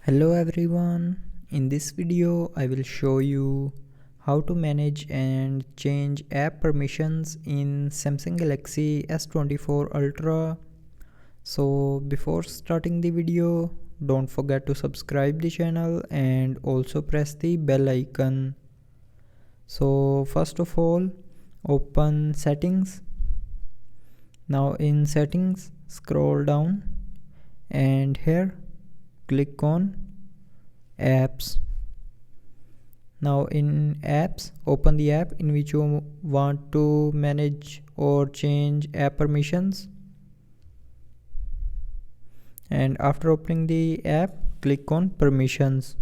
Hello everyone, in this video I will show you how to manage and change app permissions in Samsung Galaxy S24 Ultra. So before starting the video, don't forget to subscribe the channel and also press the bell icon. So first of all, open settings. Now in settings, scroll down and here click on apps. Now in apps, open the app in which you want to manage or change app permissions, and after opening the app, click on permissions.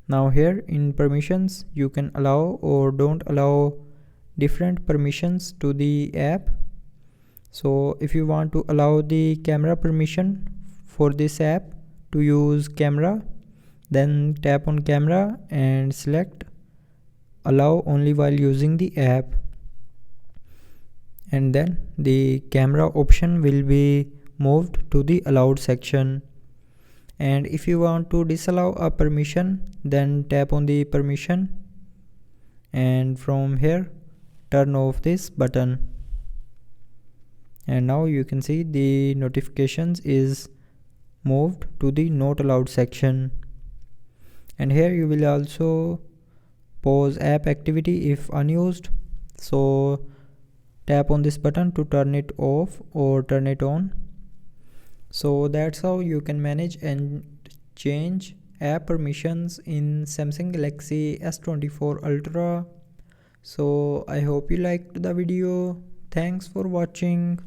Now here in permissions, you can allow or don't allow different permissions to the app. So if you want to allow the camera permission for this app to use camera, then tap on camera and select allow only while using the app, and then the camera option will be moved to the allowed section. And if you want to disallow a permission, then tap on the permission and from here turn off this button. And now you can see the notifications is moved to the not allowed section. And here you will also pause app activity if unused, so tap on this button to turn it off or turn it on. So that's how you can manage and change app permissions in Samsung Galaxy S24 Ultra. So I hope you liked the video. Thanks for watching.